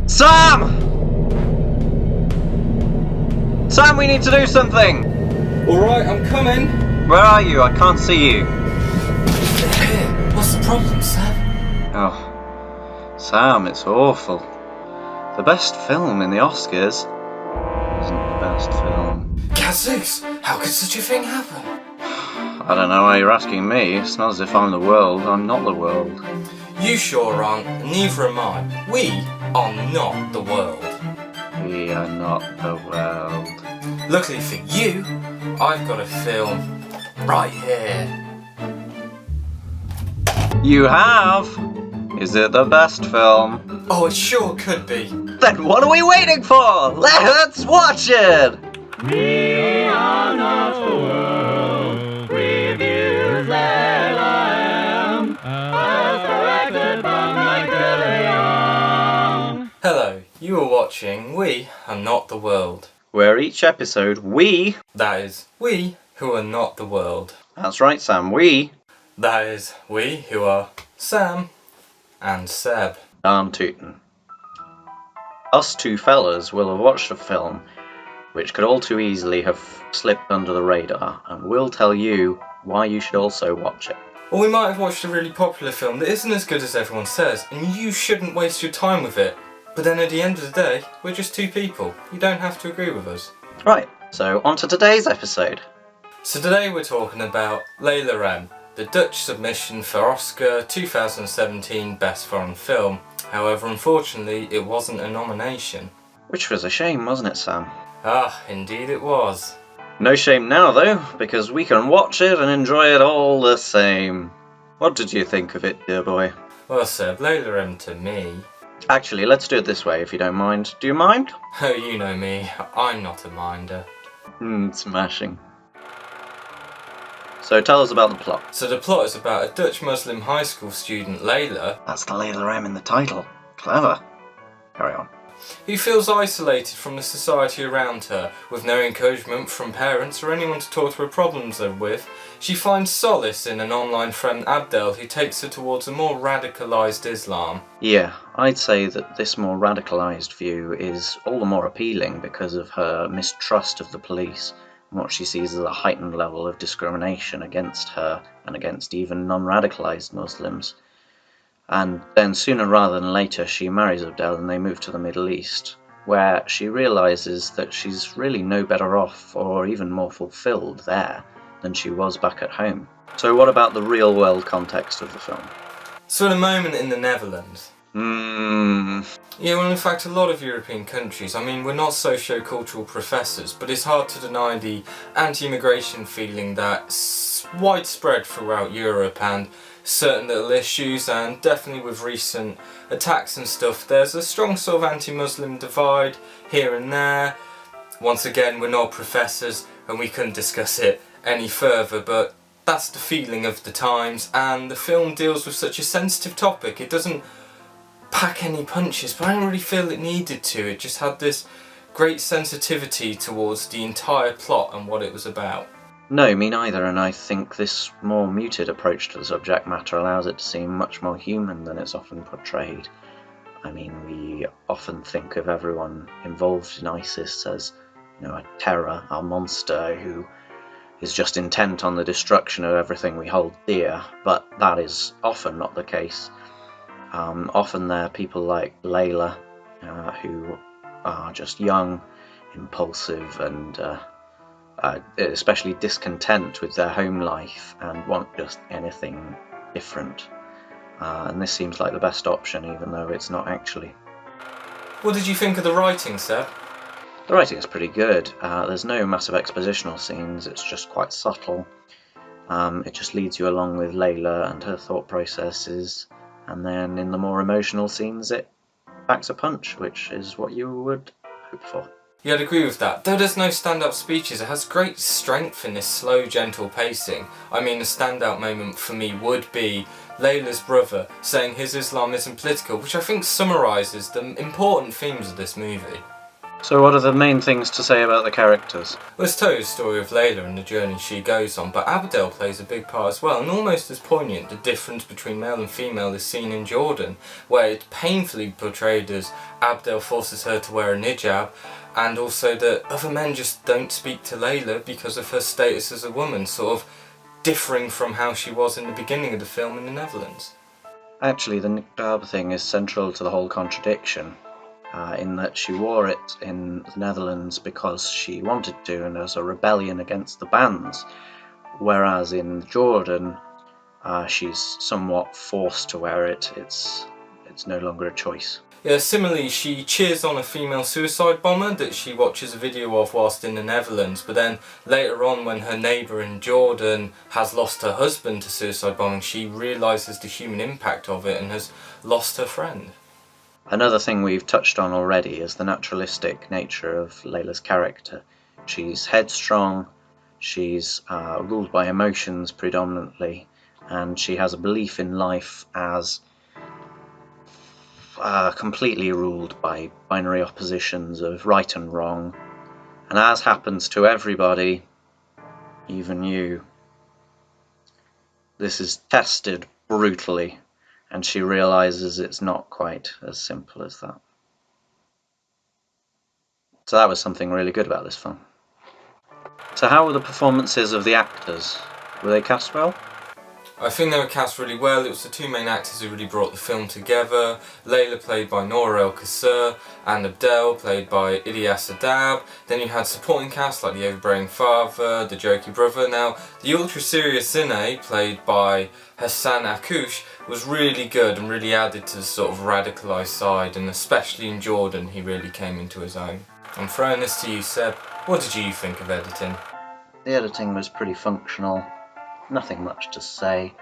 Sam! Sam, we need to do something! Alright, I'm coming. Where are you? I can't see you. Here. What's the problem, Sam? Oh, Sam, it's awful. The best film in the Oscars isn't the best film. Gadzooks, how could such a thing happen? I don't know why you're asking me. It's not as if I'm the world. I'm not the world. You sure aren't, and neither am I. We are not the world. We are not the world. Luckily for you, I've got a film right here. You have? Is it the best film? Oh, it sure could be. Then what are we waiting for? Let's watch it! We are not the world. Reviews Layla M. As directed by Mijke de Jong. Hello, you are watching We Are Not the World. Where each episode, we... That is, we who are not the world. That's right, Sam, we... That is, we who are Sam and Seb. Darn tootin'. Us two fellas will have watched a film which could all too easily have slipped under the radar, and we'll tell you why you should also watch it. Or we might have watched a really popular film that isn't as good as everyone says, and you shouldn't waste your time with it. But then at the end of the day, we're just two people. You don't have to agree with us. Right, so on to today's episode. So today we're talking about Layla M, the Dutch submission for Oscar 2017 Best Foreign Film. However, unfortunately, it wasn't a nomination. Which was a shame, wasn't it, Sam? Ah, indeed it was. No shame now, though, because we can watch it and enjoy it all the same. What did you think of it, dear boy? Well, Seb, Layla M to me... Actually, let's do it this way, if you don't mind. Do you mind? Oh, you know me, I'm not a minder. Smashing. So tell us about the plot. So the plot is about a Dutch Muslim high school student, Layla, That's the Layla M in the title. Clever. Carry on. who feels isolated from the society around her. With no encouragement from parents or anyone to talk to her problems with, she finds solace in an online friend, Abdel, who takes her towards a more radicalised Islam. Yeah, I'd say that this more radicalised view is all the more appealing because of her mistrust of the police and what she sees as a heightened level of discrimination against her and against even non-radicalised Muslims. And then sooner rather than later she marries Abdel and they move to the Middle East, where she realises that she's really no better off or even more fulfilled there than she was back at home. So what about the real world context of the film? So at a moment in the Netherlands. Yeah, well in fact a lot of European countries, I mean we're not socio-cultural professors, but it's hard to deny the anti-immigration feeling that's widespread throughout Europe, and certain little issues, and definitely with recent attacks and stuff, there's a strong sort of anti-Muslim divide here and there. Once again, we're not professors and we couldn't discuss it any further, but that's the feeling of the times, and the film deals with such a sensitive topic. It doesn't pack any punches, but I don't really feel it needed to. It just had this great sensitivity towards the entire plot and what it was about. No, me neither, and I think this more muted approach to the subject matter allows it to seem much more human than it's often portrayed. I mean, we often think of everyone involved in ISIS as, a terror, a monster who is just intent on the destruction of everything we hold dear, but that is often not the case. Often there are people like Layla, who are just young, impulsive, and especially discontent with their home life and want just anything different. And this seems like the best option, even though it's not actually. What did you think of the writing, Seb? The writing is pretty good. There's no massive expositional scenes, it's just quite subtle. It just leads you along with Layla and her thought processes, and then in the more emotional scenes it packs a punch, which is what you would hope for. Yeah, I'd agree with that. Though there's no stand-up speeches, it has great strength in this slow, gentle pacing. I mean, a standout moment for me would be Layla's brother saying his Islam isn't political, which I think summarises the important themes of this movie. So what are the main things to say about the characters? Let's tell you the story of Layla and the journey she goes on, but Abdel plays a big part as well, and almost as poignant, the difference between male and female is seen in Jordan, where it's painfully portrayed as Abdel forces her to wear a hijab, and also that other men just don't speak to Layla because of her status as a woman, sort of differing from how she was in the beginning of the film in the Netherlands. Actually, the niqab thing is central to the whole contradiction, in that she wore it in the Netherlands because she wanted to and as a rebellion against the bans, whereas in Jordan she's somewhat forced to wear it. It's no longer a choice. Yeah, similarly, she cheers on a female suicide bomber that she watches a video of whilst in the Netherlands, but then later on when her neighbour in Jordan has lost her husband to suicide bombing, she realises the human impact of it and has lost her friend. Another thing we've touched on already is the naturalistic nature of Layla's character. She's headstrong, she's ruled by emotions predominantly, and she has a belief in life as completely ruled by binary oppositions of right and wrong. And as happens to everybody, even you, this is tested brutally, and she realizes it's not quite as simple as that. So that was something really good about this film. So how were the performances of the actors? Were they cast well? I think they were cast really well. It was the two main actors who really brought the film together. Layla played by Noura El Qasser and Abdel played by Ilyas Adab. Then you had supporting cast like the overbearing father, the jokey brother. Now, the ultra serious Zine, played by Hassan Akouch, was really good and really added to the sort of radicalised side, and especially in Jordan he really came into his own. I'm throwing this to you, Seb. What did you think of editing? The editing was pretty functional. Nothing much to say,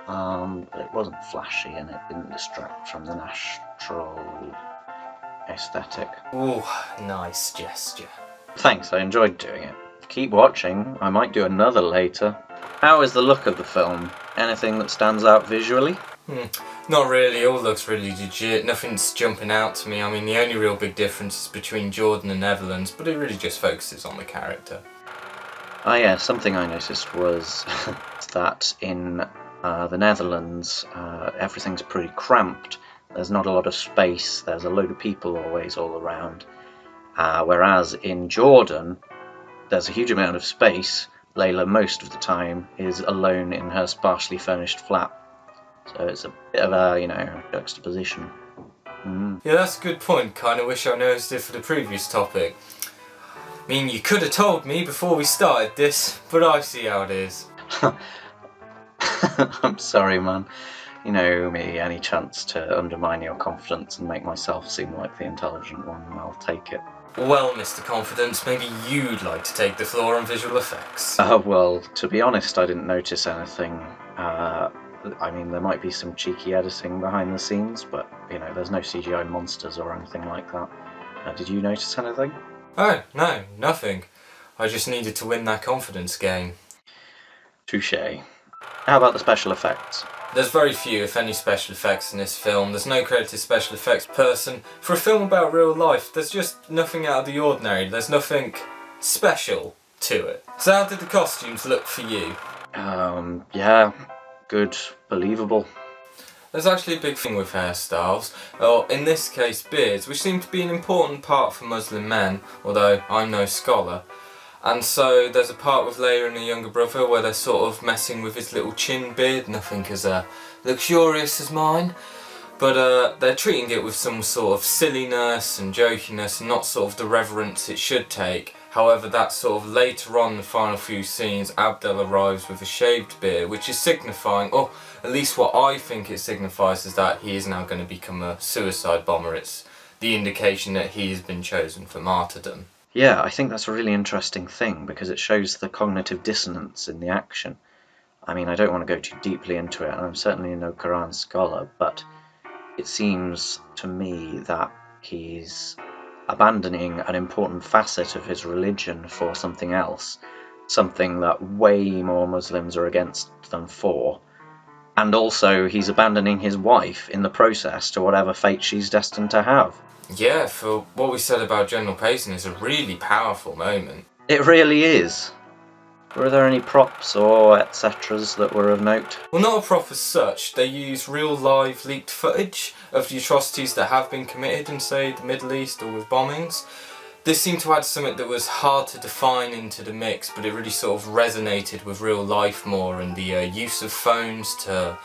but it wasn't flashy and it didn't distract from the natural aesthetic. Ooh, nice gesture. Thanks, I enjoyed doing it. Keep watching, I might do another later. How is the look of the film? Anything that stands out visually? Not really, it all looks really legit, nothing's jumping out to me. I mean, the only real big difference is between Jordan and Netherlands, but it really just focuses on the character. Ah yeah, something I noticed was that in the Netherlands everything's pretty cramped. There's not a lot of space, there's a load of people always all around. Whereas in Jordan, there's a huge amount of space. Layla most of the time is alone in her sparsely furnished flat. So it's a bit of a, juxtaposition. Yeah, that's a good point. Kinda wish I noticed it for the previous topic. I mean, you could have told me before we started this, but I see how it is. I'm sorry, man. You know me, any chance to undermine your confidence and make myself seem like the intelligent one, I'll take it. Well, Mr. Confidence, maybe you'd like to take the floor on visual effects. Well, to be honest, I didn't notice anything. I mean, there might be some cheeky editing behind the scenes, but, there's no CGI monsters or anything like that. Did you notice anything? Oh, no, nothing. I just needed to win that confidence game. Touché. How about the special effects? There's very few, if any, special effects in this film. There's no credited special effects person. For a film about real life, there's just nothing out of the ordinary. There's nothing special to it. So how did the costumes look for you? Yeah, good, believable. There's actually a big thing with hairstyles, or in this case beards, which seem to be an important part for Muslim men, although I'm no scholar. And so there's a part with Layla and her younger brother where they're sort of messing with his little chin beard, nothing as luxurious as mine, but they're treating it with some sort of silliness and jokiness and not sort of the reverence it should take. However, that's sort of later on in the final few scenes, Abdel arrives with a shaved beard, which is signifying, or at least what I think it signifies, is that he is now going to become a suicide bomber. It's the indication that he has been chosen for martyrdom. Yeah, I think that's a really interesting thing because it shows the cognitive dissonance in the action. I mean, I don't want to go too deeply into it, and I'm certainly no Quran scholar, but it seems to me that he's abandoning an important facet of his religion for something else, something that way more Muslims are against than for, And also, he's abandoning his wife in the process to whatever fate she's destined to have. Yeah, for what we said about general pacing is a really powerful moment. It really is. Were there any props or etceteras that were of note? Well, not a prop as such. They use real live leaked footage of the atrocities that have been committed in, say, the Middle East or with bombings. This seemed to add something that was hard to define into the mix, but it really sort of resonated with real life more, and the use of phones to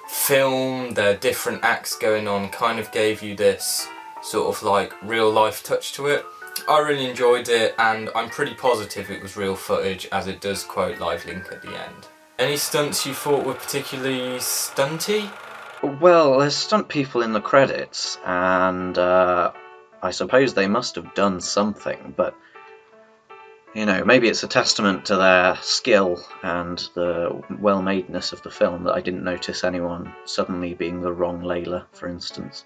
film their different acts going on kind of gave you this sort of like real life touch to it. I really enjoyed it, and I'm pretty positive it was real footage, as it does quote Live Link at the end. Any stunts you thought were particularly stunty? Well, there's stunt people in the credits, and I suppose they must have done something, but you know, maybe it's a testament to their skill and the well-madeness of the film that I didn't notice anyone suddenly being the wrong Layla, for instance.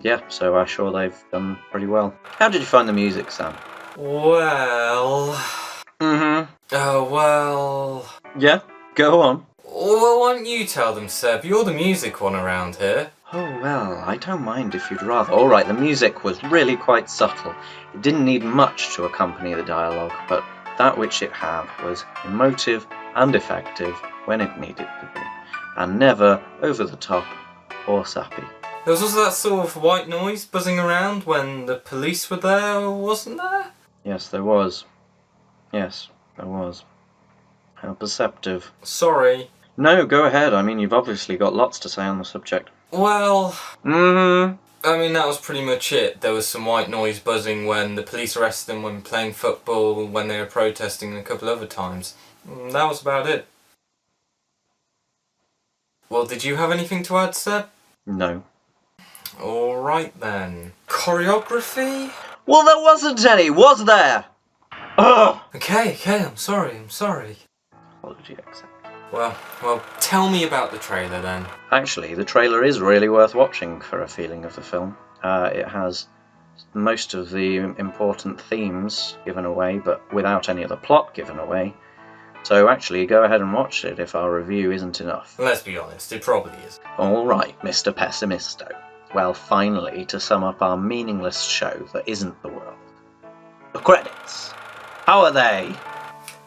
Yeah, so I'm sure they've done pretty well. How did you find the music, Sam? Well... Oh, well... Yeah, go on. Well, why don't you tell them, Seb? You're the music one around here. Oh, well, I don't mind if you'd rather. Alright, the music was really quite subtle. It didn't need much to accompany the dialogue, but that which it had was emotive and effective when it needed to be, and never over the top or sappy. There was also that sort of white noise buzzing around when the police were there, wasn't there? Yes, there was. Yes, there was. How perceptive. Sorry. No, go ahead. I mean, you've obviously got lots to say on the subject. Well... I mean, that was pretty much it. There was some white noise buzzing when the police arrested them when playing football, when they were protesting, and a couple other times. That was about it. Well, did you have anything to add, Seb? No. Alright then. Choreography? Well, there wasn't any, was there? Ugh! Okay, I'm sorry. Apology accepted. Well, tell me about the trailer then. Actually, the trailer is really worth watching for a feeling of the film. It has most of the important themes given away, but without any of the plot given away. So actually, go ahead and watch it if our review isn't enough. Let's be honest, it probably is. Alright, Mr. Pessimisto. Well, finally, to sum up our meaningless show that isn't the world. The credits. How are they?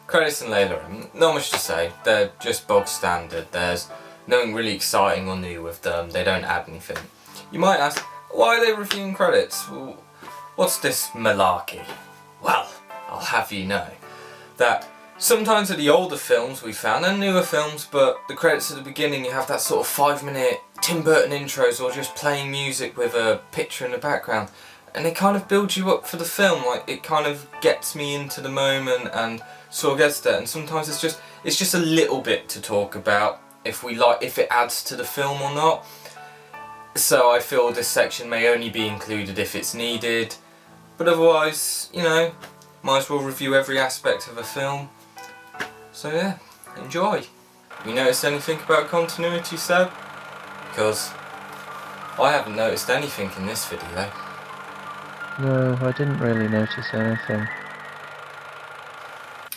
Credits and Layla M, not much to say. They're just bog standard. There's nothing really exciting or new with them. They don't add anything. You might ask, why are they reviewing credits? Well, what's this malarkey? Well, I'll have you know that sometimes at the older films we found, and newer films, but the credits at the beginning, you have that sort of 5-minute Tim Burton intros or just playing music with a picture in the background, and it kind of builds you up for the film. Like, it kind of gets me into the moment and sort of gets there, and sometimes it's just a little bit to talk about if it adds to the film or not. So I feel this section may only be included if it's needed, but otherwise, you know, might as well review every aspect of a film. So yeah, enjoy. You noticed anything about continuity, Seb? Because I haven't noticed anything in this video. No, I didn't really notice anything.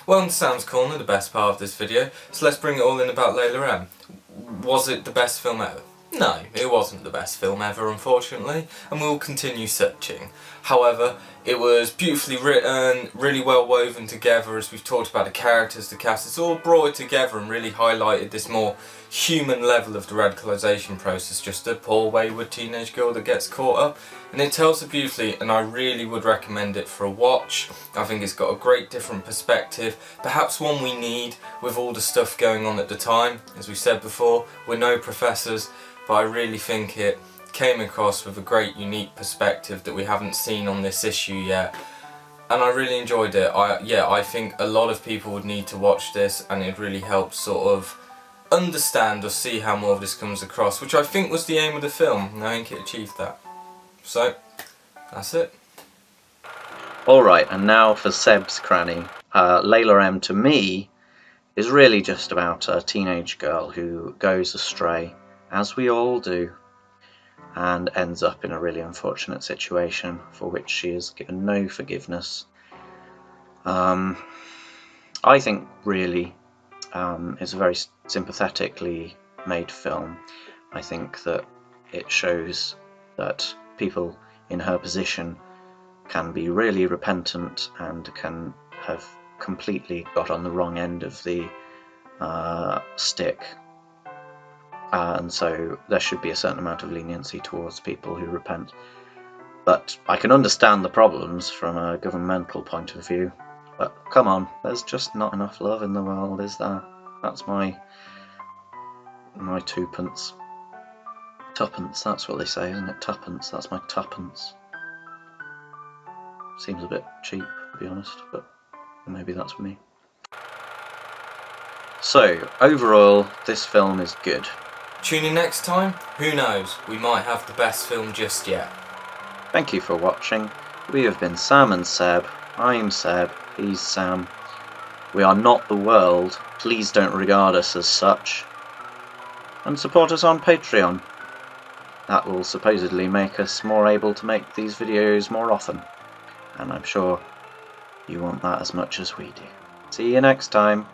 Well, in Sam's Corner, the best part of this video, so let's bring it all in about Layla M. Was it the best film ever? No, it wasn't the best film ever, unfortunately, and we'll continue searching. However, it was beautifully written, really well woven together, as we've talked about the characters, the cast. It's all brought it together and really highlighted this more human level of the radicalisation process, just a poor wayward teenage girl that gets caught up. And it tells it beautifully, and I really would recommend it for a watch. I think it's got a great different perspective, perhaps one we need with all the stuff going on at the time. As we said before, we're no professors, but I really think it came across with a great unique perspective that we haven't seen on this issue yet, and I really enjoyed it. I think a lot of people would need to watch this, and it really helps sort of understand or see how more of this comes across, which I think was the aim of the film, and I think it achieved that. So, that's it. Alright, and now for Seb's Cranny. Layla M to me is really just about a teenage girl who goes astray, as we all do, and ends up in a really unfortunate situation for which she is given no forgiveness. I think really it's a very sympathetically made film. I think that it shows that people in her position can be really repentant and can have completely got on the wrong end of the stick, and so there should be a certain amount of leniency towards people who repent. But I can understand the problems from a governmental point of view. But come on, there's just not enough love in the world, is there? That's my twopence. Tuppence, that's what they say, isn't it? Tuppence, that's my tuppence. Seems a bit cheap, to be honest, but maybe that's me. So, overall, this film is good. Tune in next time? Who knows? We might have the best film just yet. Thank you for watching. We have been Sam and Seb. I'm Seb, he's Sam. We are not the world. Please don't regard us as such. And support us on Patreon. That will supposedly make us more able to make these videos more often. And I'm sure you want that as much as we do. See you next time.